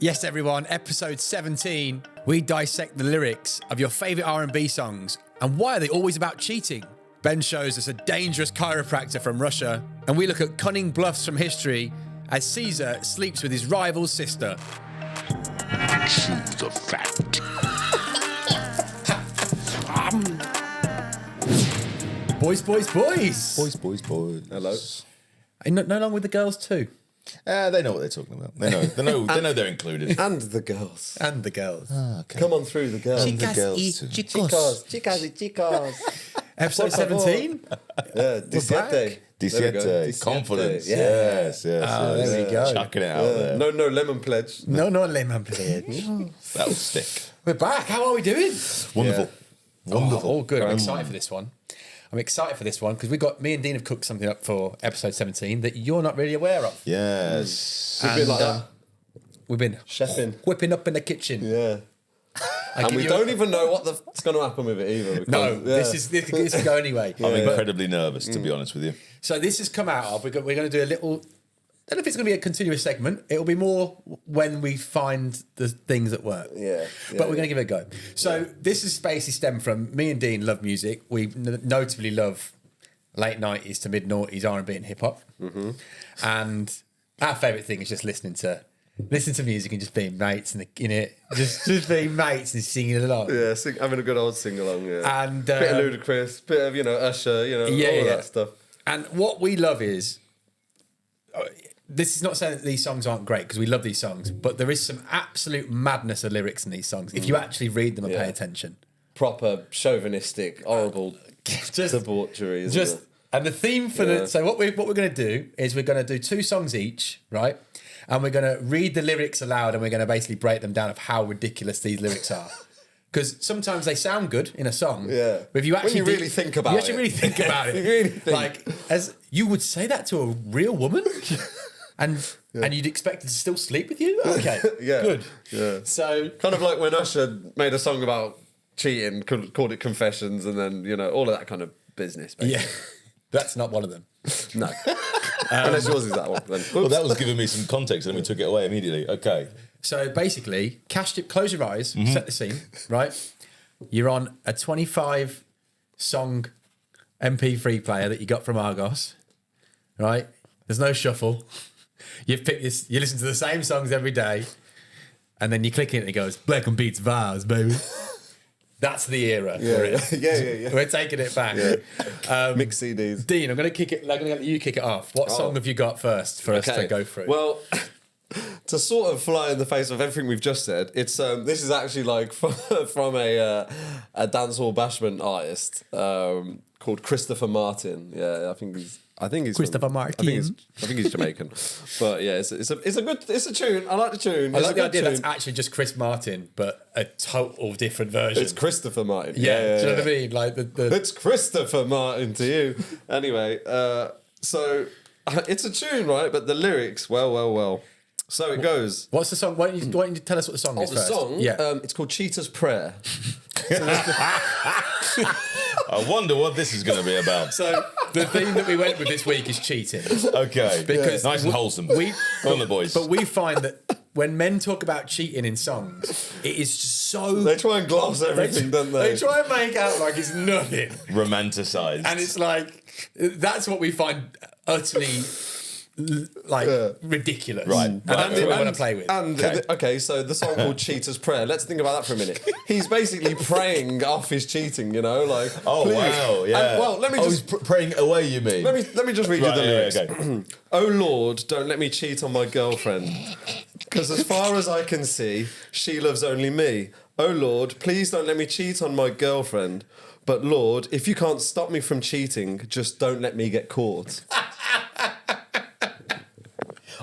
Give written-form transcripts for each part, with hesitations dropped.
Yes, everyone, episode 17, we dissect the lyrics of your favourite R&B songs and why are they always about cheating? Ben shows us a dangerous chiropractor from Russia, and we look at cunning bluffs from history as Caesar sleeps with his rival's sister. Chew the fat. Boys. Boys. Hello. No longer with the girls too. They know what they're talking about. They know they're included. And the girls. And the girls. Okay. Come on through the girls. And the girls too. Chicos. Episode 17? Yeah, 17. Diciette. Confidence. Yeah. Yes. there we go. Chucking it out there. No lemon pledge. No, not lemon pledge. That'll stick. We're back. How are we doing? Wonderful. Yeah. Wonderful. Oh, good. I'm excited for this one. Because me and Dean have cooked something up for episode 17 that you're not really aware of. Yes. We've been like that. We've been Chefing. whipping up in the kitchen. Yeah. And we don't even know what's going to happen with it either. No, this could go anyway. I'm incredibly nervous, to be honest with you. So this has come out of, we're going to do a little, I don't know if it's going to be a continuous segment. It'll be more when we find the things that work. Yeah. But we're going to give it a go. So this is basically stemmed from, me and Dean love music. We notably love late 90s to mid noughties R&B and hip hop. Mm-hmm. And our favourite thing is just listening to music and just being mates in it. Just being mates and singing along. Yeah, having a good old sing-along, yeah. And bit of Ludacris, bit of, Usher, all of that stuff. And what we love is, this is not saying that these songs aren't great, because we love these songs, but there is some absolute madness of lyrics in these songs, if you actually read them and pay attention. Proper chauvinistic, horrible debauchery, isn't it? And the theme for so what we're going to do is we're going to do 2 songs each, right? And we're going to read the lyrics aloud, and we're going to basically break them down of how ridiculous these lyrics are. Because sometimes they sound good in a song, but if you actually really think about it, you really think about it, you really think. like as you would say that to a real woman, and you'd expect her to still sleep with you. Okay, good. Yeah. So kind of like when Usher made a song about cheating, called it Confessions, and then all of that kind of business. Basically. yeah, that's not one of them. No. Unless yours is that one. Then. Well, that was giving me some context, and then we took it away immediately. Okay. So basically, close your eyes, set the scene, right? You're on a 25 song MP3 player that you got from Argos, right? There's no shuffle. You've picked this, you listen to the same songs every day, and then you click it and it goes, Black and Beats Vibes, baby. That's the era. Yeah. We're taking it back. Yeah. Mix CDs. Dean, I'm going to let you kick it off. What song have you got first for us to go through? Well, to sort of fly in the face of everything we've just said, it's this is actually like from a dancehall bashment artist called Christopher Martin. Yeah, I think he's Christopher Martin. I think he's Jamaican. But yeah, it's a tune. I like the tune. I like the idea that's actually just Chris Martin, but a total different version. It's Christopher Martin. Yeah, do you know what I mean? Like it's Christopher Martin to you. Anyway, so it's a tune, right? But the lyrics, well. So it goes. What's the song? Why don't you tell us what the song is first? The song? Yeah. It's called Cheater's Prayer. I wonder what this is going to be about. So the theme that we went with this week is cheating. Okay. Because nice and wholesome. Come on, the boys. But we find that when men talk about cheating in songs, it is so... They try and gloss everything, don't they? They try and make out like it's nothing. Romanticised. And it's like, that's what we find utterly... ridiculous. Right. And that's what we want to play with. And so the song called Cheater's Prayer. Let's think about that for a minute. He's basically praying off his cheating, like. Oh, please. Wow, yeah. And, let me he's praying away, you mean? Let me just read you the lyrics. Okay. Oh Lord, don't let me cheat on my girlfriend, because as far as I can see, she loves only me. Oh Lord, please don't let me cheat on my girlfriend. But Lord, if you can't stop me from cheating, just don't let me get caught.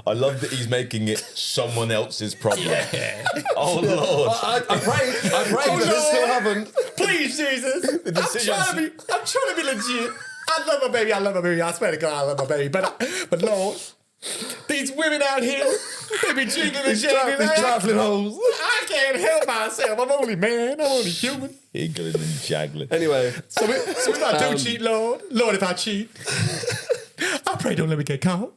I love that he's making it someone else's problem. Yeah. Oh, Lord. I prayed, but it still happened. Please, Jesus. I'm trying to be legit. I love my baby. I swear to God, I love my baby. But Lord, these women out here, they be jiggling and jiggling. These travelling holes. I can't help myself. I'm only man. I'm only human. Giggling and jaggling. Anyway. So if I do cheat, Lord, if I cheat, I pray don't let me get caught.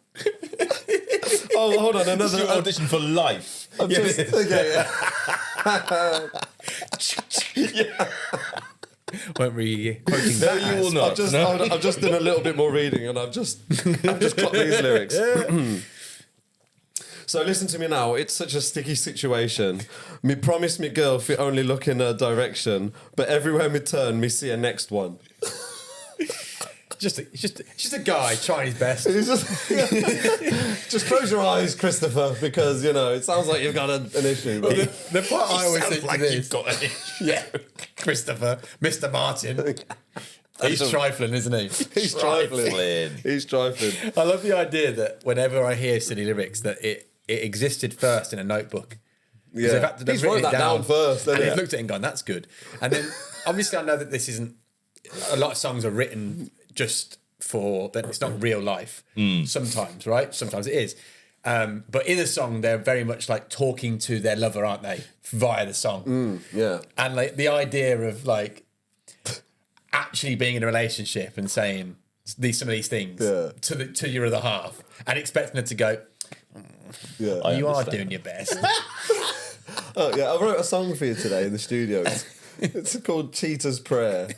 Oh, hold on. This is your audition for life. I'm just, Won't be quoting No, that. you will not. I've just done a little bit more reading, and I've just clocked these lyrics. So listen to me now. It's such a sticky situation. Me promise me girl if you only look in her direction, but everywhere me turn, me see a next one. Just a guy trying his best. It's just close your eyes, Christopher, because it sounds like you've got an issue. Well, the part I always think like is, you've got an issue. yeah, Christopher, Mr. Martin. He's trifling, isn't he? He's trifling. He's trifling. I love the idea that whenever I hear silly lyrics, that it existed first in a notebook. Yeah, he's wrote that down first. And he's looked at it and gone, "That's good." And then, obviously, I know that this isn't. A lot of songs are written just for that. It's not real life. Sometimes, right? Sometimes it is. But in a song, they're very much like talking to their lover, aren't they? Via the song. Yeah. And like the idea of like actually being in a relationship and saying some of these things to your other half and expecting her to go, Yeah. you are doing your best. Oh yeah, I wrote a song for you today in the studio. It's called Cheater's Prayer.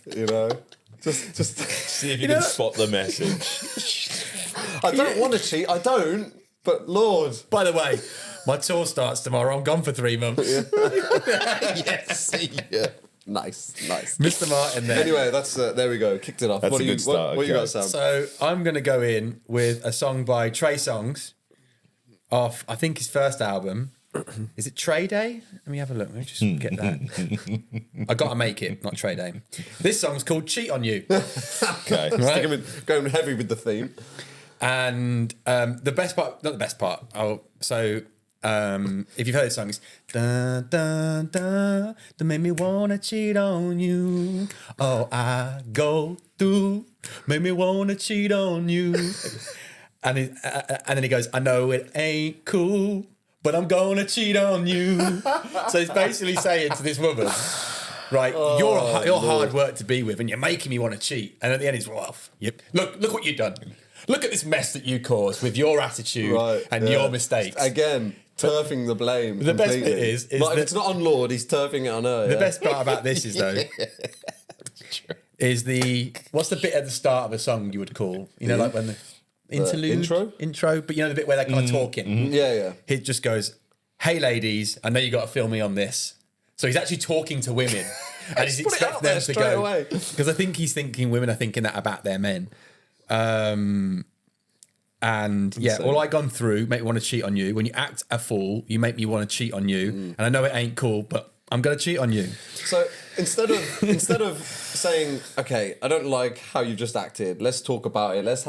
Just See if you can spot the message. I don't want to cheat. I don't. But Lord, By the way, my tour starts tomorrow. I'm gone for 3 months. Yes. Yeah. nice. Mr. Martin there. Anyway, that's there we go. Kicked it off. That's a good start, What you okay. got, Sam? So I'm going to go in with a song by Trey Songz off, I think, his first album. Is it Trey Day? Let me have a look. Let me just get that. I got to make it, not Trey Day. This song's called Cheat on You. Okay. Right? Going heavy with the theme. And the best part, not the best part. If you've heard the song, it's da da da, that made me wanna cheat on you. Oh, I go through, made me wanna cheat on you. And then he goes, I know it ain't cool, but I'm gonna cheat on you. So he's basically saying to this woman, right, you're hard work to be with, and you're making me want to cheat. And at the end, he's yep. Look what you've done. Look at this mess that you caused with your attitude and your mistakes. Again, turfing the blame. The best completely. bit is if it's not on Lord, he's turfing it on her. The best part about this is though, is what's the bit at the start of a song you would call? Like when the interlude, intro, but the bit where they're kind of talking. Yeah. He just goes, "Hey ladies, I know you got to fill me on this." So he's actually talking to women, and he's expecting them to go. Because I think he's thinking women are thinking that about their men. And all I gone through make me want to cheat on you. When you act a fool, you make me want to cheat on you. And I know it ain't cool, but I'm gonna cheat on you. So instead of saying, okay, I don't like how you just acted. Let's talk about it. Let's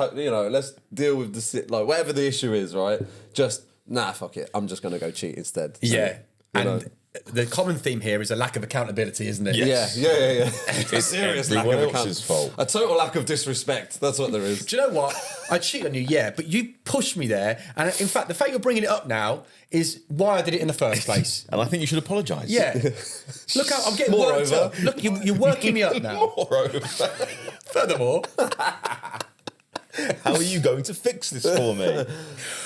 deal with the whatever the issue is. Right? Just fuck it. I'm just gonna go cheat instead. So, and the common theme here is a lack of accountability, isn't it? Yes. Yeah. It's a serious lack of else's fault. A total lack of disrespect. That's what there is. Do you know what? I cheat on you, but you pushed me there. And in fact, the fact you're bringing it up now is why I did it in the first place. And I think you should apologise. Yeah. Look how I'm getting worked up. Look, you're working me up now. Moreover. Furthermore, How are you going to fix this for me?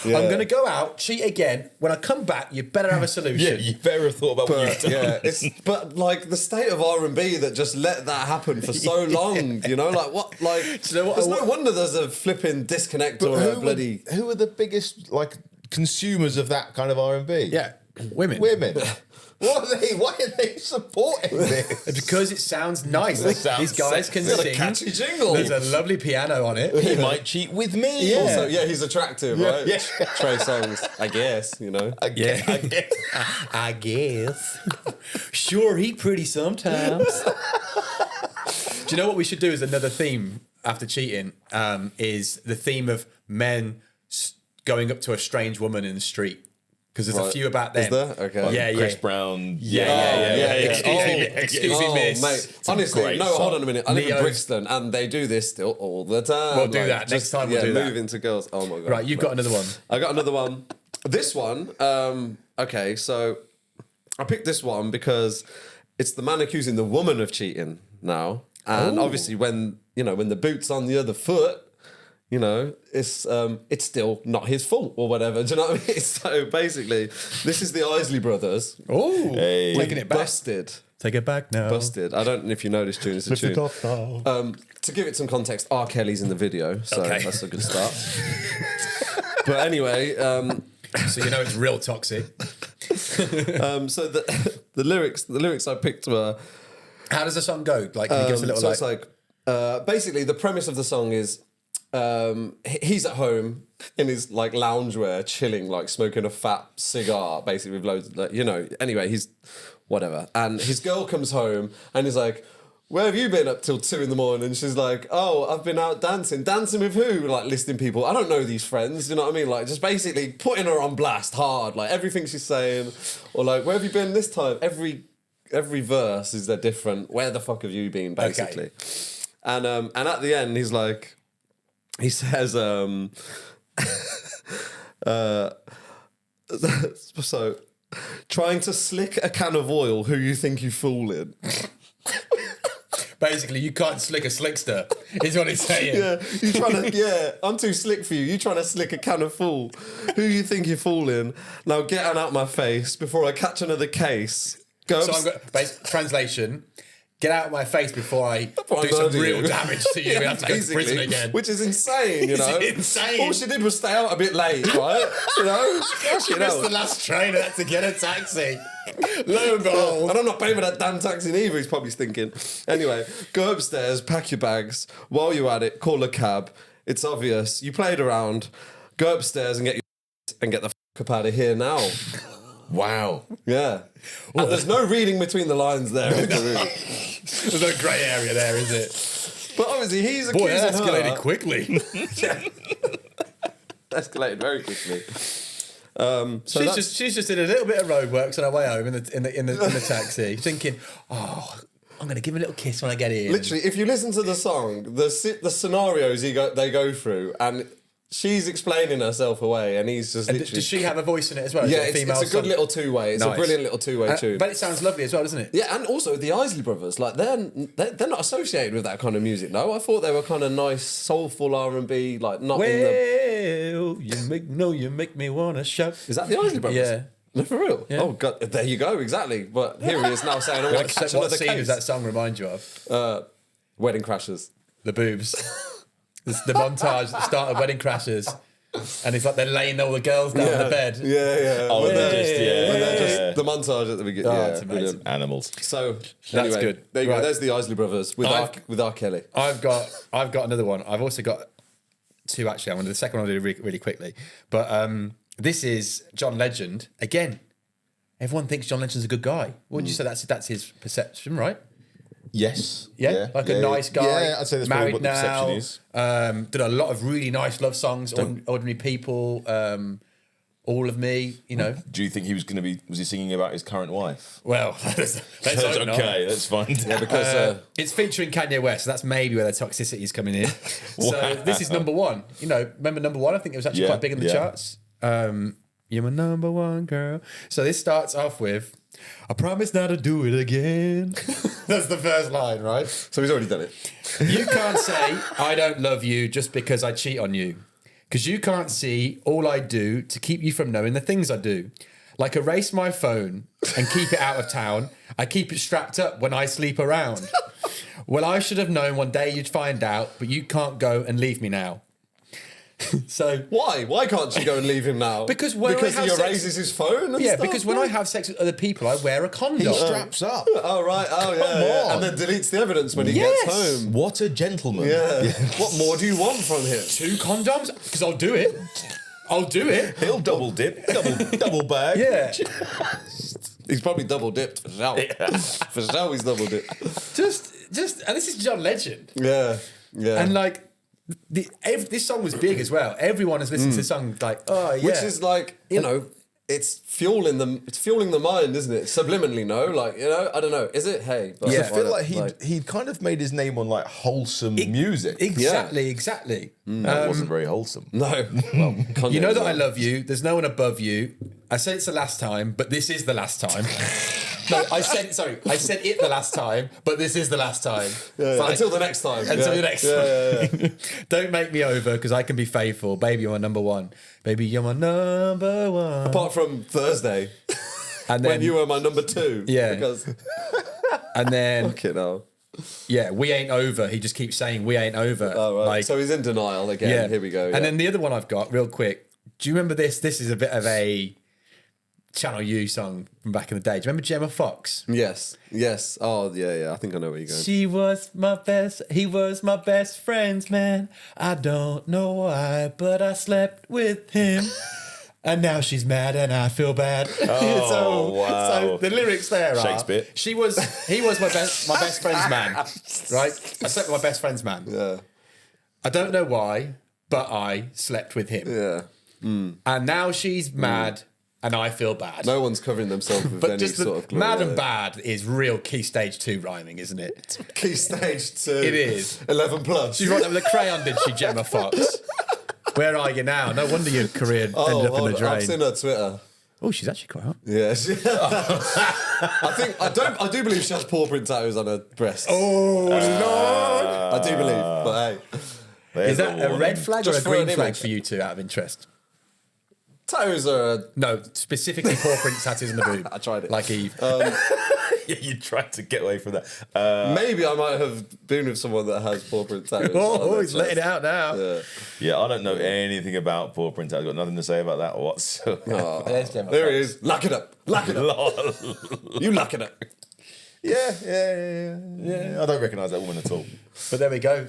I'm going to go out, cheat again. When I come back, you better have a solution. Yeah, you better have thought about what you've done. Yeah, but like the state of R&B that just let that happen for so long, like what? Like, there's no wonder there's a flipping disconnect or a bloody. Who are the biggest consumers of that kind of R&B? Yeah, women. What are they? Why are they supporting this? Because it sounds nice. These guys can It's got a sing. catchy jingle. There's a lovely piano on it. He might cheat with me. Yeah. Also, he's attractive, right? Yeah. Trey Songz, I guess, I guess. Sure, he pretty sometimes. Do you know what we should do as another theme after cheating? Is the theme of men going up to a strange woman in the street. Because there's a few about them. Is there? Okay. Chris Brown. Yeah. Excuse me, miss. Mate. Honestly, great hold on a minute. I live in Neo's- Brixton and they do this still all the time. We'll do that. Next time we'll do that. Move into girls. Oh my God. Right, you've got another one. I got another one. This one, okay, so I picked this one because it's the man accusing the woman of cheating now. And obviously when the boot's on the other foot, you know, it's still not his fault or whatever. Do you know what I mean? So basically, this is the Isley Brothers. Oh, Hey. taking it back. Busted. Take it back now. Busted. I don't know if you know this tune. It's a tune. To give it some context, R. Kelly's in the video, so Okay. that's a good start. But anyway, So you know it's real toxic. so the lyrics I picked were. How does the song go? Like, can you give us a little So like? it's like basically the premise of the song is he's at home in his like loungewear, chilling, like smoking a fat cigar, basically with loads, like, you know. Anyway, he's whatever, and his girl comes home and he's like, "Where have you been up till 2 a.m?" And she's like, "Oh, I've been out dancing. Dancing with who?" Like listing people. I don't know these friends. You know what I mean? Like just basically putting her on blast hard. Like everything she's saying, or like, "Where have you been this time?" Every verse is a different. Where the fuck have you been? Basically, and at the end he's like, he says, so trying to slick a can of oil, who you think you fooling? Basically, you can't slick a slickster, is what he's saying. Yeah, you trying to. Yeah, I'm too slick for you. You trying to slick a can of fool? Who you think you're fooling? Now get out my face before I catch another case. Go. So I'm going translation. Get out of my face before I do I some murder real you. damage to you. We have to go to prison again. Which is insane, you know. It's insane. All she did was stay out a bit late, right? You know, She missed the last train and had to get a taxi. Lo and behold. And I'm not paying for that damn taxi either, he's probably thinking. Anyway, go upstairs, pack your bags. While you're at it, call a cab. It's obvious. You played around. Go upstairs and get the fuck up out of here now. Wow. Yeah. And there's no reading between the lines there. There's no grey area there, is it? But obviously he's Boy, accusing that escalated her. quickly. Escalated very quickly. So She's just did a little bit of roadworks on her way home in the taxi, thinking, "Oh, I'm going to give him a little kiss when I get in." literally, if you listen to the song, the scenarios they go through, and she's explaining herself away, and he's just And literally. does she have a voice in it as well? Is Yeah, it a female it's a good song? little two-way. It's a Nice. brilliant little two-way tune. But it sounds lovely as well, doesn't it? Yeah, and also the Isley Brothers, like they're not associated with that kind of music. No, I thought they were kind of nice, soulful R&B, like not in the. Well, you make me want to shout. Is that the Isley Brothers? Yeah. No, for real. Yeah. Oh god, there you go, exactly. But here he is now saying, "I want to catch What another scene does case." that song remind you of? Wedding Crashers. The boobs. The montage, the start of Wedding Crashers. And it's like they're laying all the girls down on the bed. Yeah. Oh, When they're they're- just, when they're just the montage at the beginning. Oh, yeah, it's amazing. brilliant. Animals. So anyway, good. There you Right. go. There's the Isley Brothers with R. Kelly. I've got another one. I've also got two actually. I'm going to do the second one. I'll do really quickly. But this is John Legend again. Everyone thinks John Legend's a good guy. Wouldn't you say that's his perception, right? Yes. Yeah, like a nice guy. Yeah, I'd say that's probably married what the now. perception is. Did a lot of really nice love songs. Ordinary People. All of Me. You know. Do you think he was going to be? Was he singing about his current wife? Well, let's hope not. Okay, that's fine. Yeah, because It's featuring Kanye West, so that's maybe where the toxicity is coming in. So this is number one. You know, remember number one? I think it was actually Yeah, quite big in the yeah. charts. You're my number one girl. So this starts off with, "I promise not to do it again." That's the first line, right? so he's already done it. You can't say I don't love you just because I cheat on you. Because you can't see all I do to keep you from knowing the things I do. Like erase my phone and keep it out of town. I keep it strapped up when I sleep around. Well, I should have known one day you'd find out, but you can't go and leave me now. So Why? Why can't she go and leave him now? Because when he I have sex- erases his phone. And yeah, stuff, because when I have sex with other people, I wear a condom. He straps up. Oh right. Oh yeah, Come yeah. on. And then deletes the evidence when he Yes. gets home. What a gentleman. Yeah. What more do you want from him? 2 condoms? Because I'll do it. I'll do it. He'll double dip, double bag. Yeah. He's probably double dipped for sure. For sure, he's double dipped. Just, and this is John Legend. Yeah. Yeah. And like, this song was big as well. Everyone has listened to the song like, oh yeah. Which is like, you know, it's fueling the mind, isn't it? Subliminally, no? Like, you know, I don't know. Is it? Hey. But Yeah. I feel like he'd kind of made his name on like wholesome music. Exactly. That wasn't very wholesome. No. Well, You know that I love you. There's no one above you. I said it's the last time, but this is the last time. No, I said it the last time, but this is the last time. Until the next time. Until the next time. Don't make me over because I can be faithful. Baby, you're my number one. Baby, you're my number one. Apart from Thursday, And then when you were my number 2. Yeah. Because and then fuck it now. yeah, we ain't over. He just keeps saying we ain't over. Oh, right. Like, So he's in denial again. yeah. Here we go. And then the other one I've got, real quick. Do you remember this? This is a bit of a Channel U song from back in the day. Do you remember Gemma Fox? Yes. Oh, yeah. I think I know where you're going. He was my best friend's man. I don't know why, but I slept with him. And now she's mad and I feel bad. Oh, wow. So the lyrics there are Shakespeare. he was my best friend's man. Right? I slept with my best friend's man. Yeah. I don't know why, but I slept with him. Yeah. And now she's mad and I feel bad. No one's covering themselves with But any just sort of glory. mad and bad is real key stage 2 rhyming, isn't it? Key stage 2. It is. 11 plus. She wrote that with a crayon, did she, Gemma Fox? Where are you now? No wonder your career ended up in the I've drain. seen her Twitter. Oh, she's actually quite hot. Yes. I do believe she has paw print tattoos on her breast. Oh, Lord. I do believe, but hey. Is that a red flag or a Just for green an flag image. for you two out of interest? Tattoos are... No, specifically paw print tattoos on the boob. I tried it. Like Eve. You tried to get away from that. Maybe I might have been with someone that has paw print tattoos. oh, he's letting it out now. Yeah. Yeah, I don't know anything about paw print. I've got nothing to say about that whatsoever. Oh, There's Gemma there Fox. he is. Lock it up. Lock it up. Lol. You lock it up. Yeah. I don't recognise that woman at all. But there we go.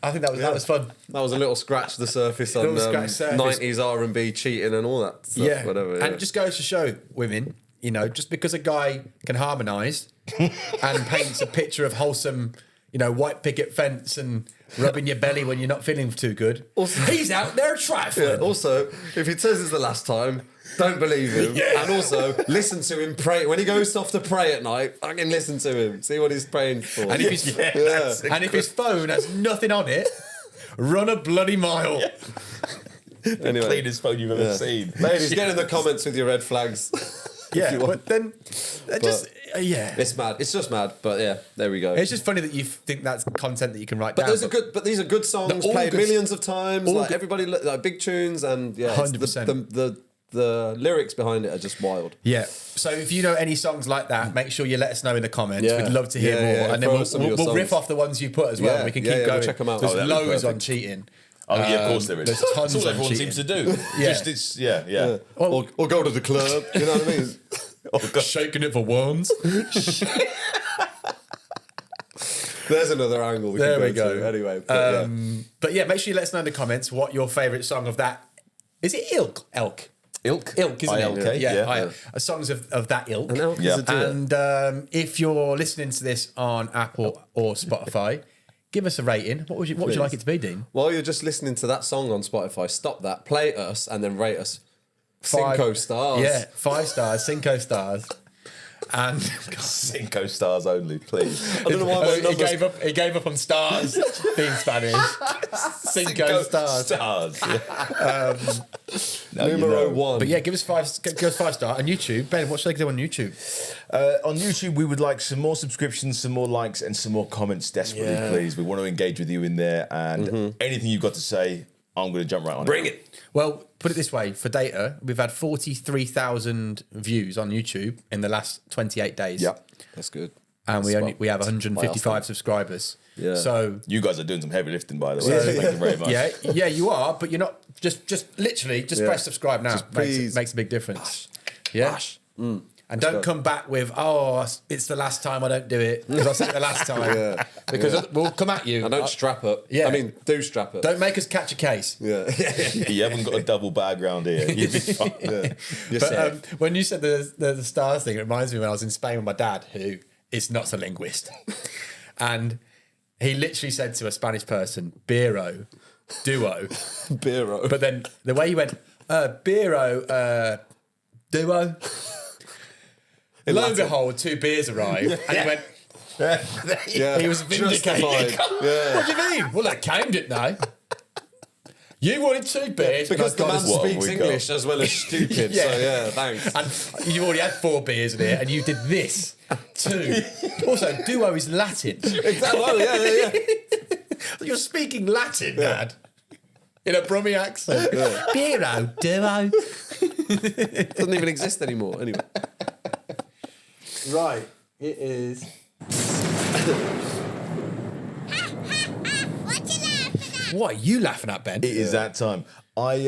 I think that was fun. That was a little scratch the surface on Little scratch surface. 90s R&B cheating and all that stuff. Yeah. Whatever. And it just goes to show women, you know, just because a guy can harmonise and paints a picture of wholesome, you know, white picket fence and rubbing your belly when you're not feeling too good. He's out there trifling. Yeah, also, if he says it's the last time, don't believe him. And also, listen to him pray. When he goes off to pray at night, fucking listen to him. See what he's praying for. And if his, and if his phone has nothing on it, run a bloody mile. Anyway. Cleanest phone you've ever seen. Ladies, get in the comments with your red flags. Yeah, but then yeah. It's mad. It's just mad. But yeah, there we go. It's just funny that you think that's content that you can write But down. these are good songs, They're all played good- millions of times. all Like good- everybody, like big tunes, and yeah, it's 100%. the lyrics behind it are just wild. Yeah. So if you know any songs like that, make sure you let us know in the comments. Yeah. We'd love to hear Yeah, more. yeah. And then Throw us some of your we'll riff songs. off the ones you put as well. Yeah, We can yeah, keep yeah, we'll going. check 'em out. There's Oh, that'd be loads on perfect. cheating. Oh, yeah, of course there is. There's tons That's all on everyone cheating. seems to do. Yeah. Just it's, yeah. Well, Or go to the club. You know what I mean? Oh, God. shaking it for worms. There's another angle. There we can go. go. To. Anyway, but, But yeah, make sure you let us know in the comments what your favourite song of that is. It Elk, Ilk, isn't ILK, it? yeah. Songs of that ilk. And elk Yeah. is a deer. And if you're listening to this on Apple or Spotify, give us a rating. What would you like it to be, Dean? While you're just listening to that song on Spotify, stop that, play us, and then rate us. 5 Cinco stars. Yeah, 5 stars, Cinco stars. And Cinco stars only, please. I don't know why my numbers... he gave up on stars being Spanish. Cinco stars. Stars. Yeah. Now you Numero know. 1. But yeah, give us 5 star on YouTube. Ben, what should I do on YouTube? On YouTube, we would like some more subscriptions, some more likes, and some more comments desperately, Yeah. please. We want to engage with you in there, and anything you've got to say, I'm going to jump right on Bring it. Well, put it this way, for data, we've had 43,000 views on YouTube in the last 28 days. Yeah. That's good. And we have milestone. 155 subscribers. Yeah. So You guys are doing some heavy lifting, by the way. So thank you very much. yeah, you are, but you're not just literally Yeah. press subscribe now. please. Makes a big difference. Yeah. Bash. And don't come back with, oh, it's the last time I don't do it because I said it the last time. Yeah. Because we'll come at you. And don't strap up. Yeah. I mean, do strap up. Don't make us catch a case. Yeah. You haven't got a double bag round here. You'll be fine. You're But safe. when you said the stars thing, it reminds me when I was in Spain with my dad, who is not a linguist. And he literally said to a Spanish person, Biro, duo. Biro. But then the way he went, Biro, duo. Lo and Latin. behold, 2 beers arrived. And he went, Yeah. he was vindicated. Justified. Yeah. what do you mean? Well, I claimed it now. You wanted 2 beers Because the man us speaks English as well as stupid. Yeah. So yeah, thanks. and you've already had 4 beers in here, and you did this 2. Also, duo is Latin. Exactly. Well, yeah. You're speaking Latin, Dad. In a Brummie accent. Yeah. Beero, duo. Doesn't even exist anymore. Anyway. Right. It is. What are you laughing at, Ben? It is that time. I'm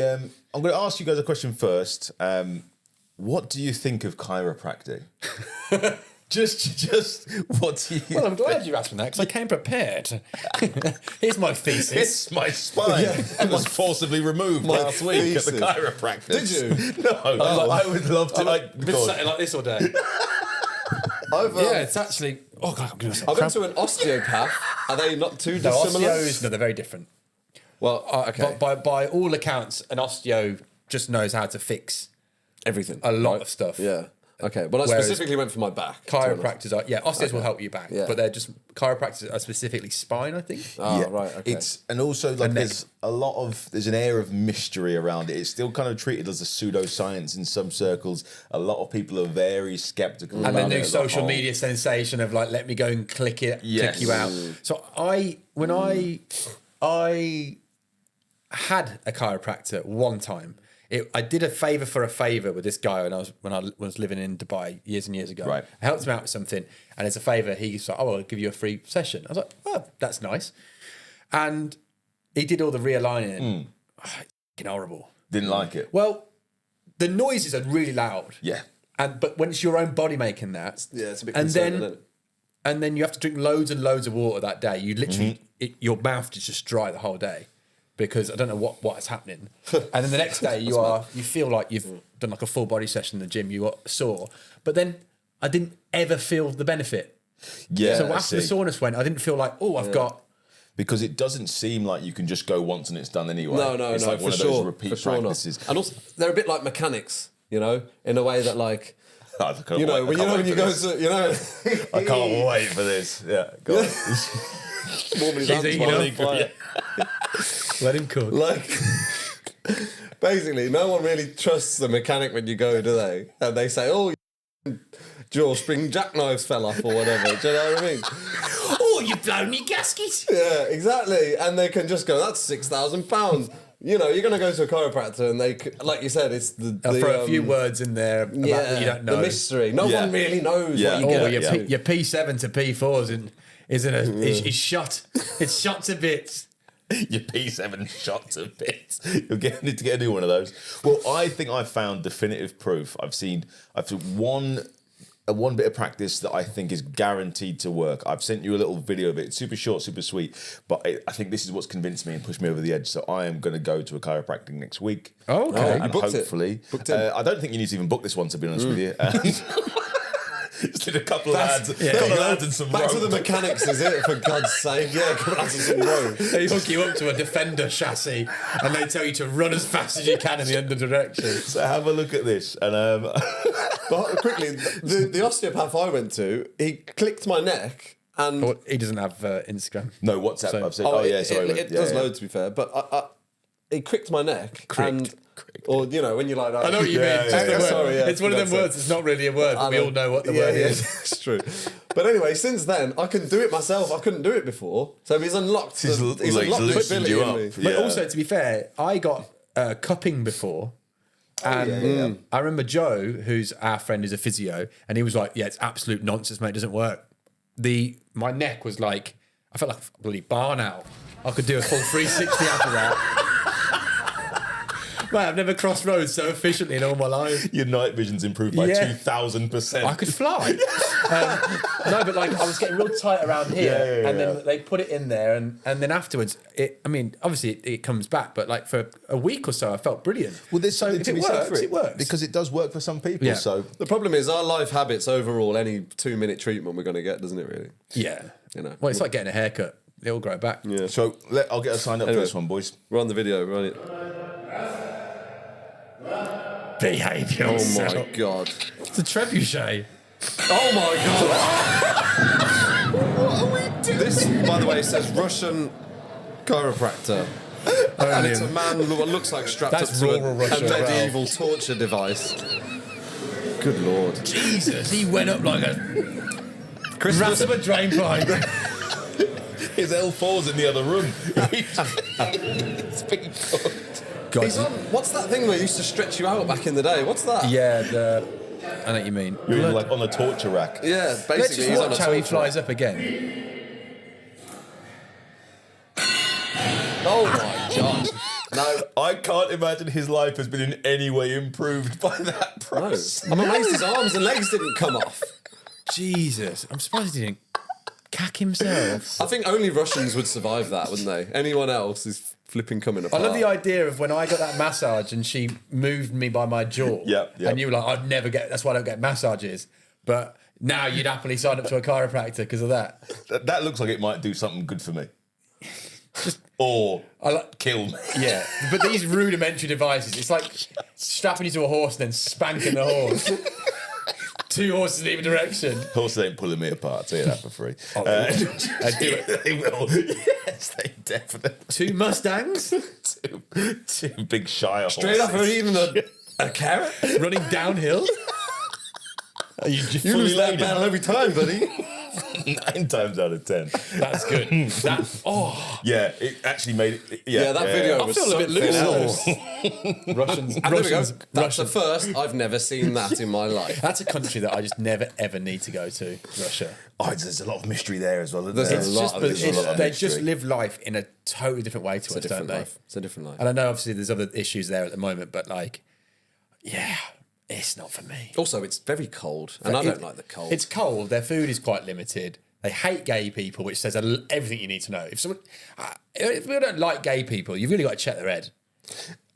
going to ask you guys a question first. What do you think of chiropractic? just what do you? Well, I'm glad you asked me that because I came prepared. Here's my thesis. It's my spine. It was forcibly removed last week at the chiropractor. Did you? No. I would love to. I've been sitting like this all day. Yeah, it's actually. Oh God, I'm going to. I've been to an osteopath. Are they not too No, dissimilar? osteos, no, they're very different. Well, okay. By all accounts, an osteo just knows how to fix Everything. a lot of stuff. Yeah. Okay. Well, I Whereas specifically went for my back. Chiropractors are, osteos will help you back, Yeah. but they're just, chiropractors are specifically spine, I think. Oh, right. Okay. It's and also like neck. there's an air of mystery around it. It's still kind of treated as a pseudoscience in some circles. A lot of people are very skeptical. And the about new it as a social whole. media sensation of like, let me go and click Yes. you out. So when I had a chiropractor one time. I did a favour for a favour with this guy when I was living in Dubai years and years ago. Right. I helped him out with something, and as a favour, he's like, "Oh, I'll give you a free session." I was like, "Oh, that's nice," and he did all the realigning. Fucking horrible. Didn't like it. Well, the noises are really loud. Yeah. But when it's your own body making that, yeah, it's a bit and concerning, then isn't it? and then you have to drink loads and loads of water that day. You literally, your mouth is just dry the whole day because I don't know what is happening. And then the next day you feel like you've done like a full body session in the gym. You are sore, but then I didn't ever feel the benefit. Yeah. So I after the see. soreness went, I didn't feel like, oh, I've got. Because it doesn't seem like you can just go once and it's done anyway. No, it's like for one of sure. those repeat For sure practices. not. And also, they're a bit like mechanics, in a way that like, I can't you know, wait- when I can't you wait go for this. to, I can't wait for this. Yeah, go on. Normally He's eating that's up. my- Yeah. Let him cook. Like, basically, no one really trusts the mechanic when you go, do they? And they say, "Oh, drawstring jackknives fell off," or whatever. Do you know what I mean? Oh, you've blown me gasket. Yeah, exactly. And they can just go, "That's £6,000." You're going to go to a chiropractor, and like you said, it's the I'll throw a few words in there about that you don't know. the mystery. No Yeah. one really knows Yeah. what you Oh, get. your P7 to P4 is shot. It's shot to bits. Your P7 shot to bits. You'll need to get a new one of those. Well, I think I've found definitive proof. I've seen one bit of practice that I think is guaranteed to work. I've sent you a little video of it. It's super short, super sweet. But I think this is what's convinced me and pushed me over the edge. So I am going to go to a chiropractic next week. Oh, okay. You booked it? Hopefully. Booked in. I don't think you need to even book this one, to be honest with you. Just did a couple of ads and some Back to the rope. mechanics, is it? For God's sake, yeah, come on to some road. They hook you up to a Defender chassis and they tell you to run as fast as you can in the under direction. So have a look at this. And But quickly, the osteopath I went to, he clicked my neck and... But he doesn't have Instagram. no, WhatsApp. So- I've said. Oh, yeah, sorry. It does loads, to be fair. But he cricked my neck. Or, when you like that. I know what you mean. Yeah, Just the yeah, word. sorry, yeah, It's one of them that's it. words. It's not really a word, but we all know what the word is. It's true. But anyway, since then, I can do it myself. I couldn't do it before. So he's unlocked He's unlocked loosened ability you in up. me. But Yeah. also, to be fair, I got cupping before. And I remember Joe, who's our friend, who's a physio, and he was like, yeah, it's absolute nonsense, mate. It doesn't work. My neck was like, I felt like a bloody barn owl. I could do a full 360 after that. Mate, I've never crossed roads so efficiently in all my life. Your night vision's improved by Yeah. 2,000%. I could fly. No, but like I was getting real tight around here, and then they put it in there, and then afterwards, obviously it comes back, but like for a week or so, I felt brilliant. Well, there's so something if to it be said works, for it works. because it does work for some people. Yeah. So The problem is our life habits overall, any 2-minute treatment we're going to get, doesn't it really? yeah, Well, it's like getting a haircut; it'll grow back. Yeah. So I'll get us signed up for this one, boys. We're on the video, right? Behave Oh yourself. my God. It's a trebuchet. Oh my God. What are we doing? This, by the way, says Russian chiropractor. And it's a man with what looks like strapped That's up to rural a Russia, medieval torture device. Good Lord. Jesus, he went up like a rat of a drain pipe. His L4's in the other room. It's been cooked. God, He's on, what's that thing that used to stretch you out back in the day? What's that? yeah, I know what you mean. You're like on a torture rack. Yeah, basically. Let's just he's on watch a how he torture flies up again. Oh my God. No. I can't imagine his life has been in any way improved by that process. I'm amazed his arms and legs didn't come off. Jesus, I'm surprised he didn't cack himself. I think only Russians would survive that, wouldn't they? Anyone else is flipping coming I apart. love the idea of when I got that massage and she moved me by my jaw. Yep. And you were like, I'd never get, that's why I don't get massages. But now you'd happily sign up to a chiropractor because of that. That looks like it might do something good for me. Or kill me. Yeah. But these rudimentary devices, it's like strapping you to a horse and then spanking the horse. Two horses in either direction. Horses ain't pulling me apart, I'll tell you that for free. I do it. They will. Yes, they definitely. Two Mustangs Two big shy Straight up horses. or even a carrot? running downhill. Are you just You fully lose that loaded? battle every time, buddy. 9 times out of 10. That's good. Yeah, it actually made it. Yeah, that video I was feel a bit something loose. else. Russians. And there we go. Russians. That's the first. I've never seen that in my life. That's a country that I just never ever need to go to. Russia. Oh, there's a lot of mystery there as well. There's Isn't a there? lot Just, of but this. it's, a lot of they mystery. just live life in a totally different way to us, It's a don't different they? life. It's a different life. And I know obviously there's other issues there at the moment, but like, yeah, it's not for me. Also, it's very cold, and I don't like the cold. It's cold. Their food is quite limited. They hate gay people, which says everything you need to know. If someone, if we don't like gay people, you've really got to check their head.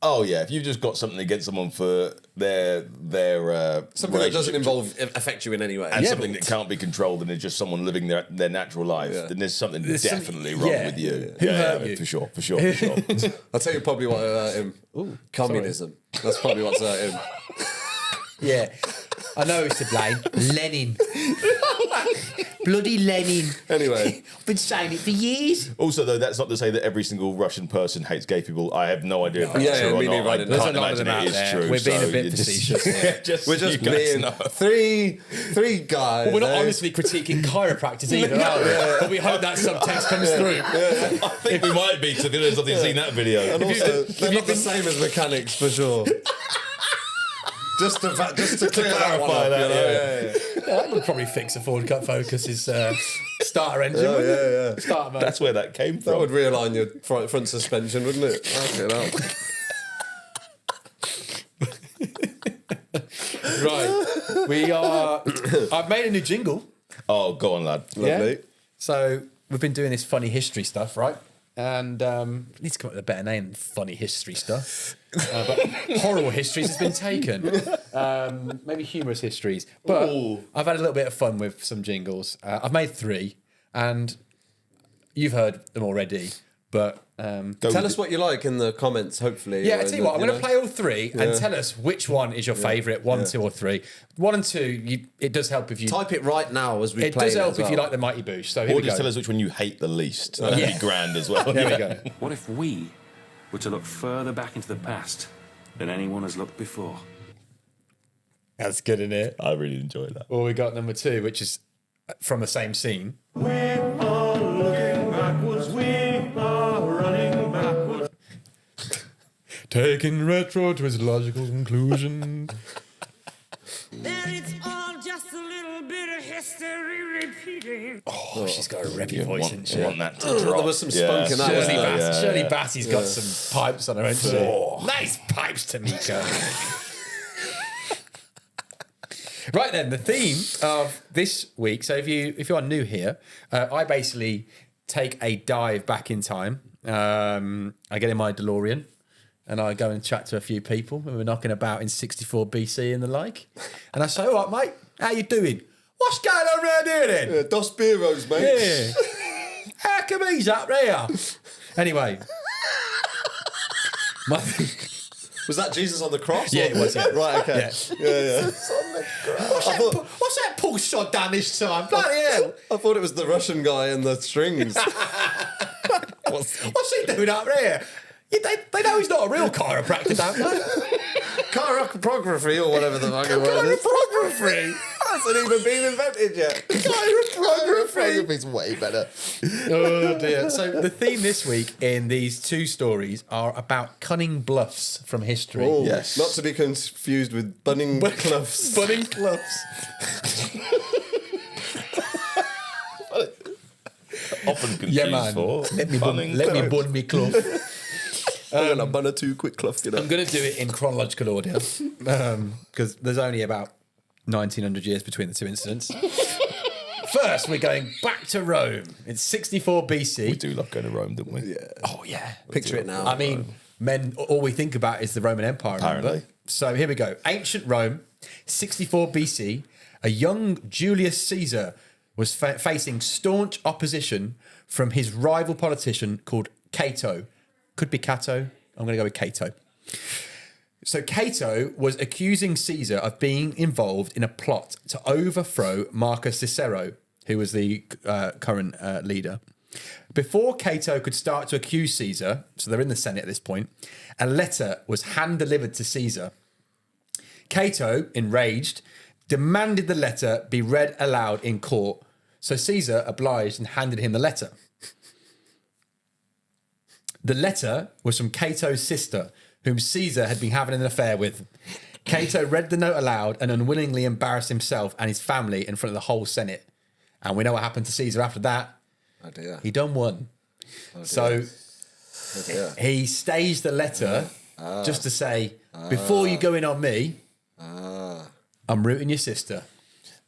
Oh yeah, if you've just got something against someone for their something that doesn't relationship affect you in any way. and Yeah, something but- that can't be controlled and it's just someone living their natural life, Yeah. then there's something There's definitely something- wrong yeah. with you. Who hurt you? For sure. I'll tell you probably what hurt him. Communism. That's probably what's hurt him. Yeah, I know who's to blame. Lenin. Bloody Lenin. Anyway. I've been saying it for years. Also, though, that's not to say that every single Russian person hates gay people. I have no idea if that's Yeah, true me or neither, not. I I didn't know. There's can't a lot of imagine them it out is there. true. We're being a so bit you just- facetious. We're just you guys being know. three guys. Well, we're not eh? honestly critiquing chiropractors either, are we? But we hope that subtext comes through. I think we might be, to be honest, after seen that video. And also, they're not the same as mechanics for sure. just to clear that one clarify up, that, you know? yeah. Yeah, that would probably fix a Ford Cut Focus's starter engine. Oh, wouldn't it? yeah. Starter motor. That's where that came That from. would realign your front suspension, wouldn't it? Okay, Right. We are. I've made a new jingle. Oh, go on, lad. Lovely. So we've been doing this funny history stuff, right? And we need to come up with a better name than funny history stuff. But horrible histories has been taken. Maybe humorous histories. But I've had a little bit of fun with some jingles. I've made 3, and you've heard them already. But Tell us what you like in the comments, hopefully. yeah, or I in tell you the- what, I'm going to play all 3 and tell us which one is your favourite, 1, 2 or 3. 1 and 2, it does help if you... Type it right now as we It play does help as if you well. like the Mighty Boosh. So here Or we just go. tell us which one you hate the least. That'd Yeah. be grand as well. There we go. What if we were to look further back into the past than anyone has looked before? That's good, isn't it? I really enjoyed that. Well, we got number 2, which is from the same scene. We are looking backwards, we are running backwards. Taking retro to its logical conclusion. That it's all just a little bit of history repeating. Oh, she's got a reppy You voice, want, isn't she? want that to There drop. was some spunk in that, Shirley, wasn't there? Shirley Bassey's got some pipes on her, hasn't she? Nice pipes, Tamika. Right then, the theme of this week. So if you are new here, I basically take a dive back in time. I get in my DeLorean and I go and chat to a few people who were knocking about in 64 BC and the like. And I say, all right, mate, how you doing? What's going on around here then? Yeah, Dos Bureaus, mate. Yeah. How come he's up there? Anyway. Was that Jesus on the cross? Yeah, or- it was, yeah. Right, okay. Yeah. Yeah. What's that Paul shot down this time? Bloody hell. I thought it was the Russian guy in the strings. What's he doing up there? They know he's not a real chiropractor, don't they? Chiroprography or whatever the fuck it was. Chiroprography. Hasn't even been invented yet. Chiroprography. It's way better. Oh dear. So the theme this week in these two stories are about cunning bluffs from history. Oh, Yes. Not to be confused with bunning bluffs. Bunning bluffs. Often confused Yeah, man. for Let me bunning. bun me cloth. I'm gonna bun a too quick cloth, you know. I'm going to do it in chronological order because there's only about 1900 years between the two incidents. First, we're going back to Rome. It's 64 BC. We do love going to Rome, don't we? Yeah. Oh, yeah. Picture it now. I mean, all we think about is the Roman Empire, remember? Apparently. So here we go. Ancient Rome, 64 BC. A young Julius Caesar was facing staunch opposition from his rival politician called Cato. Could be Cato. I'm going to go with Cato. So Cato was accusing Caesar of being involved in a plot to overthrow Marcus Cicero, who was the current leader. Before Cato could start to accuse Caesar, so they're in the Senate at this point, a letter was hand-delivered to Caesar. Cato, enraged, demanded the letter be read aloud in court, so Caesar obliged and handed him the letter. The letter was from Cato's sister, whom Caesar had been having an affair with. Cato read the note aloud and unwillingly embarrassed himself and his family in front of the whole Senate. And we know what happened to Caesar after that. Oh dear. He done won. So he staged the letter just to say, before you go in on me, I'm rooting your sister.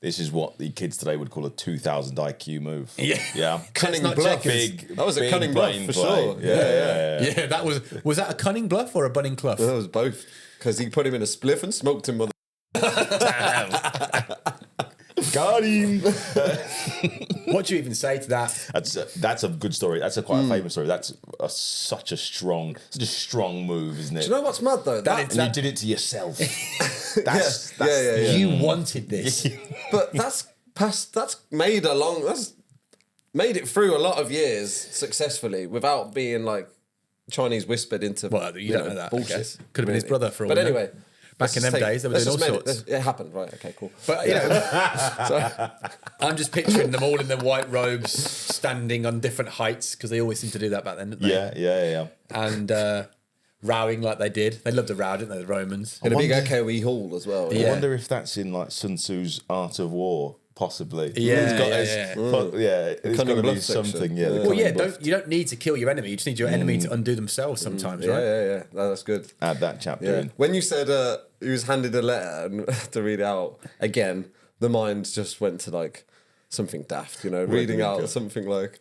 This is what the kids today would call a 2000 IQ move. Yeah. Yeah. Cunning not bluff. checkers. That was a cunning bluff brain for play. sure. Yeah. That was that a cunning bluff or a bunning cluff? That was both. Because he put him in a spliff and smoked him. Got him. What do you even say to that? That's a good story. That's quite a famous story. That's such a strong move, isn't it? Do you know what's mad though? And you did it to yourself. That's You wanted this. But that's made it through a lot of years successfully without being like Chinese whispered into. Well, you don't know that. bullshit. I guess. Could have been his brother for all. But we know. anyway, back in them days, they were doing all sorts. It happened, right? Okay, cool. But you know, I'm just picturing them all in their white robes, standing on different heights because they always seemed to do that back then, didn't they? Yeah. And rowing like they did. They loved to row, didn't they? The Romans. In a big echoey hall as well. I wonder if that's in like Sun Tzu's Art of War, possibly. Yeah, It's got yeah. it's got Cunning to be bluff section. something. Yeah. Well, yeah. You don't need to kill your enemy. You just need your enemy to undo themselves sometimes, right? Yeah. No, that's good. Add that chapter in. When you said he was handed a letter and to read it out again, the mind just went to like something daft, you know, reading did it out go? something like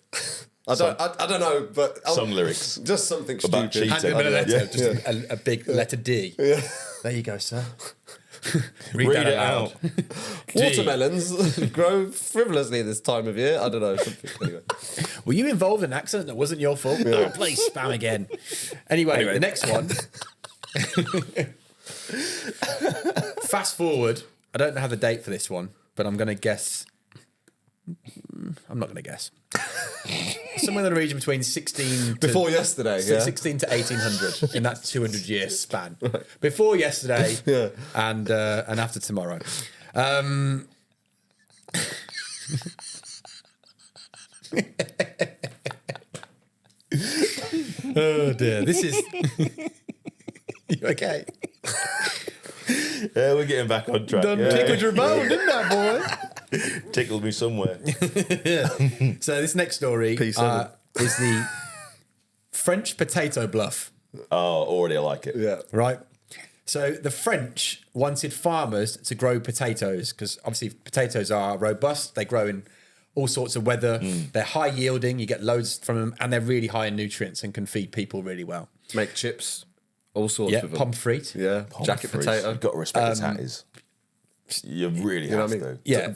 I don't know, but Some lyrics. just something About stupid. cheating. Hand him a letter, Yeah. just a big letter D. Yeah. There you go, sir. Read that it aloud. out. Watermelons grow frivolously this time of year. I don't know. Something, anyway. Were you involved in an accident that wasn't your fault? Oh, please spam again. Anyway, the next one. Fast forward. I don't have the date for this one, but I'm going to guess. I'm not going to guess. Somewhere in the region between 16 to, Before yesterday, yeah. 16 to 1800 in that 200-year span. Before yesterday and after tomorrow. Oh dear, this is. You okay? Yeah, we're getting back on track. Tickled your bone, didn't that, boy? Tickled me somewhere. So this next story is the French potato bluff. Oh, already I like it. Yeah. Right. So the French wanted farmers to grow potatoes because obviously potatoes are robust. They grow in all sorts of weather. They're high yielding. You get loads from them, and they're really high in nutrients and can feed people really well. Make chips, all sorts Yeah, of them. pomme frite. Yeah, jacket potato. You've got to respect the tatties. You really know have what I mean? to. Yeah,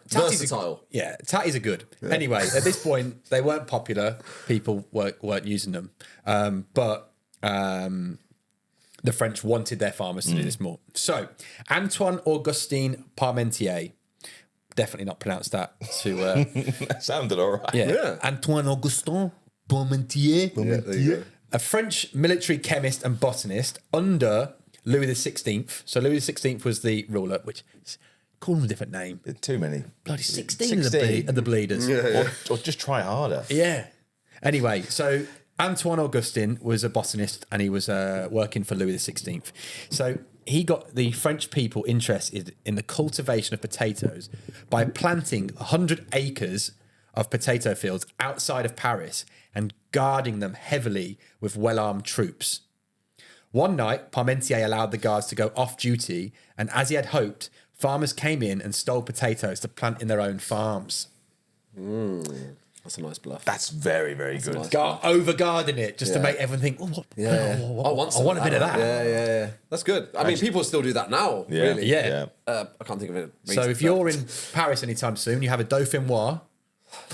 Versatile. tatties are good. Anyway, at this point, they weren't popular. People weren't using them, but the French wanted their farmers to do this more. So, Antoine Augustin Parmentier, definitely not pronounced that. That sounded all right. Yeah. Antoine Augustin Parmentier. Yeah, there you a French military chemist and botanist under Louis XVI. So Louis XVI was the ruler, which call him a different name. Too many. Bloody 16 of the bleeders. Or just try harder. Yeah. Anyway, so Antoine Augustin was a botanist and he was working for Louis XVI. So he got the French people interested in the cultivation of potatoes by planting 100 acres of potato fields outside of Paris and guarding them heavily with well-armed troops. One night, Parmentier allowed the guards to go off duty, and as he had hoped, farmers came in and stole potatoes to plant in their own farms. That's a nice bluff. That's very, very good. nice. Over-guarding it just to make everyone think, oh, what? I want a bit of that. Yeah. That's good. I mean, people still do that now, Yeah. really. Yeah. I can't think of it. So if you're in Paris anytime soon, you have a Dauphinois.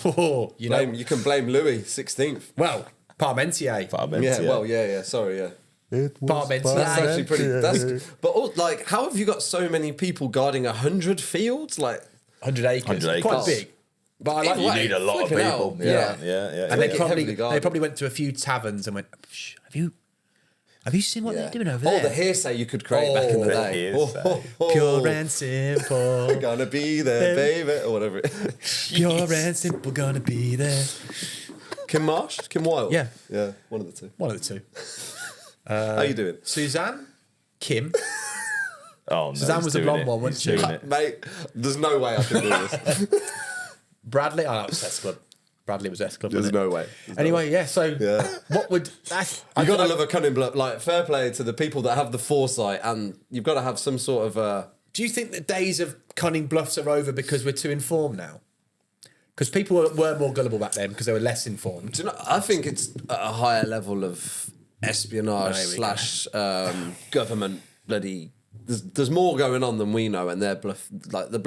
Oh, you can blame Louis 16th. Well, Parmentier. Sorry, yeah. Parmentier. That's actually pretty. But how have you got so many people guarding 100 fields? 100 acres. 100 acres. Quite big. But I like You need a lot of Flipping people. hell. Yeah. And they heavily guarded. probably went to a few taverns and went, Shh, have you seen what they're doing over there? Oh, the hearsay you could create back in the day. Pure and simple. Gonna be there, baby, or whatever. Pure and simple, gonna be there. Kim Marsh? Kim Wilde? Yeah. Yeah, one of the two. One of the two. How you doing? Suzanne, Kim. Oh, no, Suzanne was the blonde one, wasn't she? He's doing it. Mate, there's no way I can do this. Bradley, that was S Club. Bradley was S Club. There's wasn't it? no way. Anyway, yeah. So, what would that? You got to love a cunning bluff. Fair play to the people that have the foresight, and you've got to have some sort of. Do you think the days of cunning bluffs are over because we're too informed now? Because people were more gullible back then because they were less informed. Do you know, I think it's at a higher level of espionage / government bloody. There's more going on than we know, and their bluff, the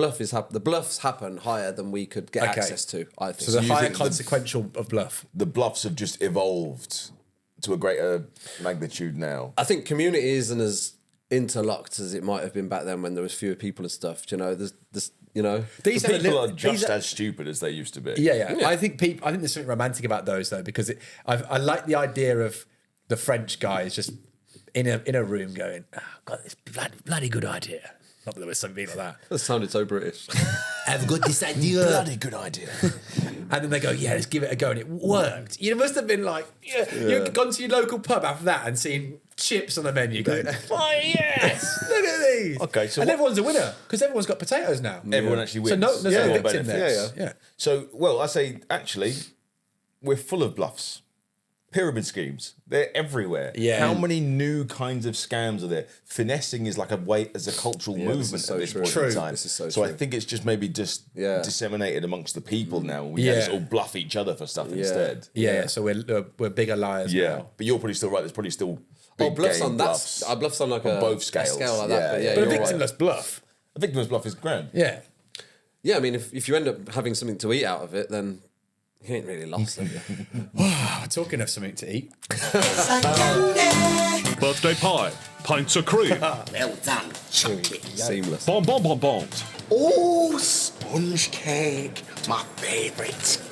bluffs happen higher than we could get access to. I think. So the higher think consequential of bluff. The bluffs have just evolved to a greater magnitude now. I think community isn't as interlocked as it might have been back then when there was fewer people and stuff. Do you know, there's These The people are these just as stupid as they used to be. Yeah. I think there's something romantic about those though, because I like the idea of the French guys just in a room going, oh, I've got this bloody good idea. Not that there was something like that. That sounded so British. I've got this idea. Bloody good idea. And then they go, yeah, let's give it a go. And it worked. You must have been like, you've gone to your local pub after that and seen chips on the menu going, oh, yes, look at these. Okay, so and everyone's a winner because everyone's got potatoes now. Everyone actually wins. So there's no Everyone victim there. benefits. Yeah. So, well, I say, actually, we're full of bluffs. Pyramid schemes. They're everywhere. Yeah. How many new kinds of scams are there? Finessing is like as a cultural movement so at this true. point True. in time. This is so I true. think it's just maybe disseminated amongst the people now. We Yeah. just all bluff each other for stuff instead. Yeah, so we're bigger liars Yeah. now. But you're probably still right. There's probably still big bluffs game on that. Bluffs on like on a both scales. a scale like that. But Yeah, But a you're right. victimless bluff. A victimless bluff is grand. Yeah. Yeah, I mean, if you end up having something to eat out of it, then you ain't really lost, have you? Talking of something to eat. Birthday pie, pints of cream, Well done, chocolate. Seamless. bonbons. Oh, sponge cake, my favourite.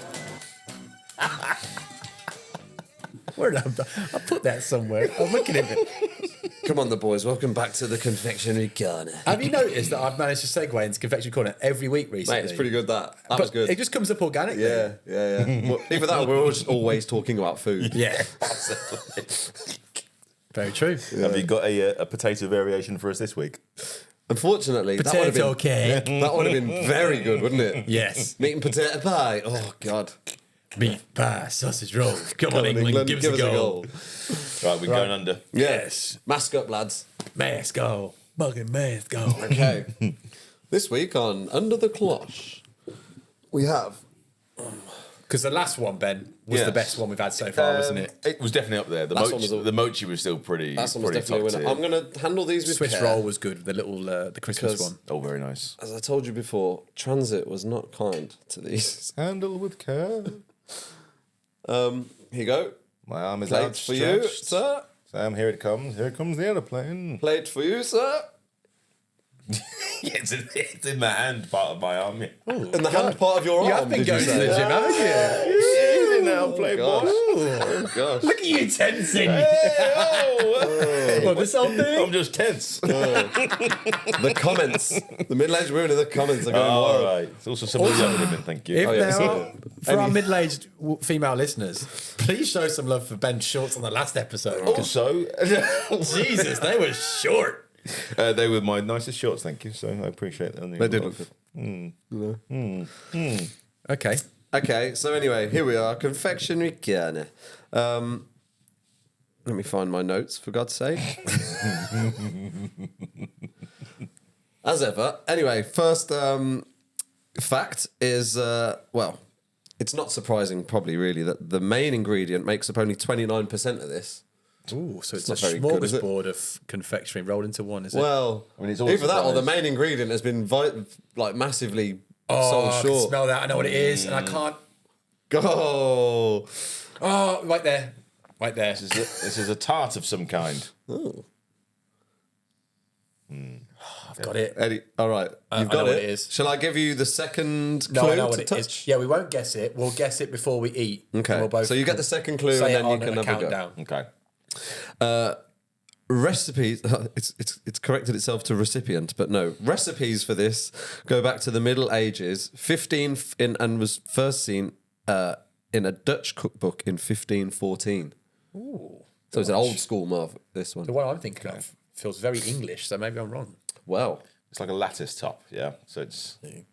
Where did I put that somewhere? I'm looking at it. Come on, the boys. Welcome back to the Confectionery Corner. Have you noticed that I've managed to segue into Confectionery Corner every week recently? Mate, it's pretty good, that. That But was good. It just comes up organically. Yeah. Well, either that or we're just always talking about food. Yeah. Very true. Have you got a potato variation for us this week? Unfortunately, Potato cake. that would have been very good, wouldn't it? Yes. Meat and potato pie. Oh, God. Meat pie, sausage roll. Come on, England, give us a goal. Right, we're going under. Yes. Mask up, lads. Mask go. Bugging mask go. Okay. This week on Under the Cloche, we have... Because the last one, Ben, was Yes. the best one we've had so far, wasn't it? It was definitely up there. The Last one was mochi, the mochi was still pretty. That one was pretty definitely a top winner. tier. I'm going to handle these with Swiss care. roll was good. The little the Christmas Because- one. Oh, very nice. As I told you before, Transit was not kind to these. Handle with care. Here you go. My arm is Plate for you, outstretched. sir. Sam, here it comes. Here comes the aeroplane. Plate for you, sir. Yeah, it's in the hand part of my arm. Yeah. In the hand part of your arm, You have been did going you to say? the gym, haven't you? It's in now, Playboy. Oh, gosh. Look at you tensing. What, this whole thing? I'm just tense. The comments. The middle-aged women in the comments are going All wild. right. It's also some of the young women, thank you. If yeah, there so- are, for our middle-aged female listeners, please show some love for Ben's shorts on the last episode. Also, Jesus, they were short. they were my nicest shorts, thank you. So I appreciate that. They did look good. Okay. Okay, so anyway, here we are. Confectionery Corner. Let me find my notes, for God's sake. As ever. Anyway, first fact is, well, it's not surprising, probably, really, that the main ingredient makes up only 29% of this. Ooh, so it's a not very good, is it? smorgasbord of confectionery rolled into one, is it? Well, I mean, it's always either that or the surprised. main ingredient has been massively I sold can short. smell that. I know what it is, and I can't. Go. Oh, right there. Right there. This is a tart of some kind. I've got it. Eddie, all right, you've I got know it. what it is. Shall I give you the second clue No, I know to what it touch? is. Yeah, we won't guess it. We'll guess it before we eat. Okay, And we'll both so you get the second clue say and it then you on can a have a go. countdown. Okay. Recipes. It's corrected itself to recipient, but no. Recipes for this go back to the Middle Ages, and was first seen in a Dutch cookbook in 1514. Ooh. So it's an old school Marv. This one. The one I'm thinking of feels very English, so maybe I'm wrong. Well, It's like a lattice top, yeah. So it's he's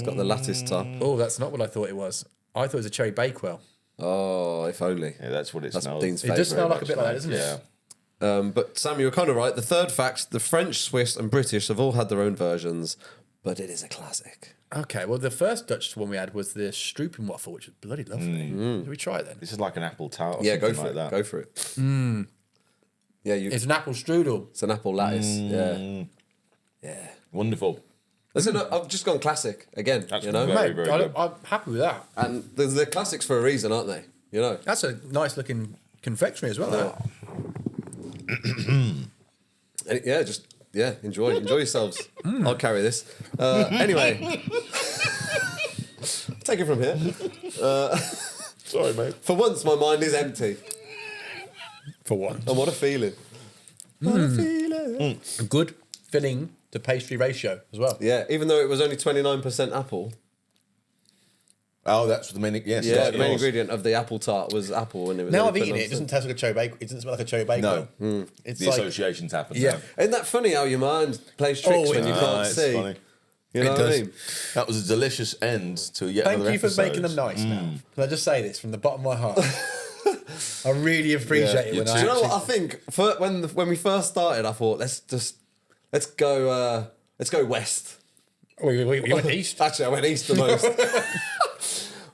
got the lattice top. Oh, that's not what I thought it was. I thought it was a cherry bakewell. Oh, if only. yeah, that's what it That's smells. Dean's It does smell favourite. like a bit like that, doesn't it? Yeah. But Sam, you were kind of right. The third fact: the French, Swiss, and British have all had their own versions, but it is a classic. Okay, well, the first Dutch one we had was the Stroopwaffle, which was bloody lovely. Should we try it then? This is like an apple tart. Or Yeah, go something for like it. That. Go for it. Yeah, It's an apple strudel. It's an apple lattice. Yeah. Wonderful. Listen, I've just gone classic again. That's you know, very, very good. I'm happy with that. and they're classics for a reason, aren't they? You know. That's a nice looking confectionery as well. though. And enjoy yourselves. I'll carry this. Anyway, take it from here. Sorry, mate. For once, my mind is empty, For one. and what a feeling! What a feeling! A good filling to pastry ratio as well. Yeah, even though it was only 29% apple. Oh, that's the main. Yes. Yeah, yes, the main yours. ingredient of the apple tart was apple, and it was Now only I've eaten it, 29%. it doesn't taste like a cherry bake. It doesn't smell like a cherry bakewell. No, It's the like, associations happen. yeah. Isn't that funny how your mind plays tricks when you can't it's see? funny. You know It what I does. mean? That was a delicious end to yet Thank another you for episode. making them nice now. Can I just say this from the bottom of my heart? I really appreciate it you when too. I Do you know actually... what I think? When we first started, I thought let's go west. We went east. Actually, I went east the most.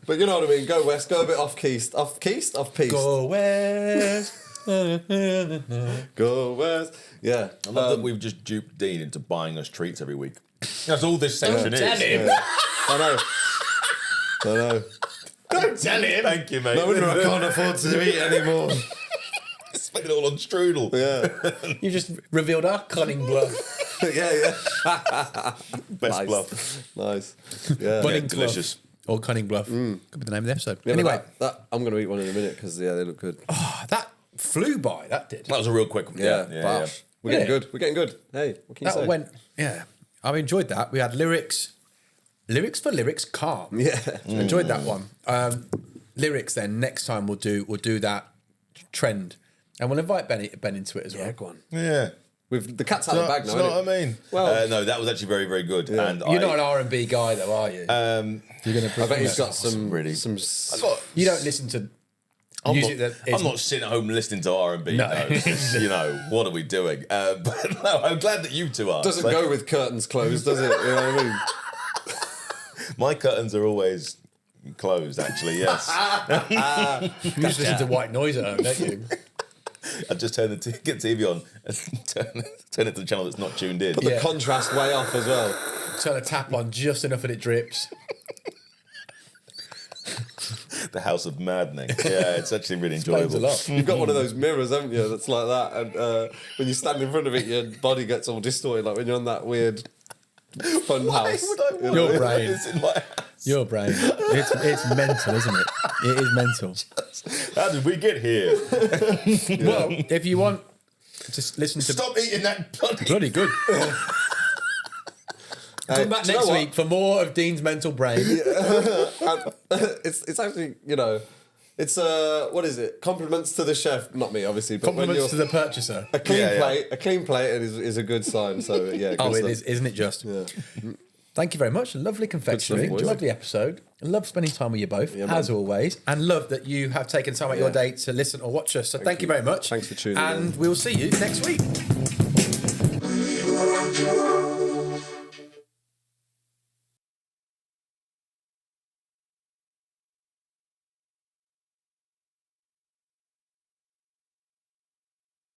But you know what I mean. Go west. Go a bit off keist. Off keist. Off piste. Go west. Go west. Yeah. I love that we've just duped Dean into buying us treats every week. That's all this section is. Tell him. I know. Don't tell him. Thank you, mate. No wonder I can't afford to eat anymore. Spend it all on strudel. Yeah. You just revealed our cunning bluff. yeah. Best Nice. bluff. Nice. Yeah. Cunning delicious. Bluff. Or cunning bluff. Could be the name of the episode. Yeah, but Anyway, that I'm going to eat one in a minute because they look good. that flew by. That did. That was a real quick one. Yeah. Yeah. Bash. We're getting Yeah. good. We're getting good. Hey, what can you That say? went. Yeah, I enjoyed that. We had lyrics for lyrics. Calm. Yeah. Enjoyed that one. Lyrics. Then next time we'll do that trend, and we'll invite Ben into it as well. Yeah, go on. Yeah. With the cat's out of the bag Do now. you know innit? what I mean? Well- no, that was actually very, very good. And You're not an R&B guy though, are you? You're gonna. I bet he's got some really- some. You don't listen to I'm music not, that is. I'm not sitting at home listening to R&B. No. No. You know, what are we doing? But no, I'm glad that you two are. Doesn't Like, go with curtains closed, does it? You know what I mean? My curtains are always closed, actually, yes. You just listen to white noise at home, don't you? I just turn get TV on and turn it to the channel that's not tuned in. Put the contrast way off as well. Turn a tap on just enough that it drips. The House of Maddening. Yeah, it's actually really Explains enjoyable. a lot. You've got one of those mirrors, haven't you? That's like that, and when you stand in front of it, your body gets all distorted, like when you're on that weird fun house. Why would I want Your it? brain. It's in my Your brain. It's mental, isn't it? It is mental. How did we get here? Well, if you want to listen to... Stop eating that Bloody good. Come back do you next know what? week for more of Dean's mental brain. It's actually, you know, it's what is it? Compliments to the chef, not me, obviously, but Compliments to the purchaser. a clean Yeah, yeah. plate. A clean plate is a good sign. So yeah. Oh, good it stuff. is, isn't it just? Thank you very much. Lovely confectionery. boys. Lovely episode. Love spending time with you both, as always. And love that you have taken time out of your day to listen or watch us. So thank you very much. Thanks for tuning in. And we'll see you next week.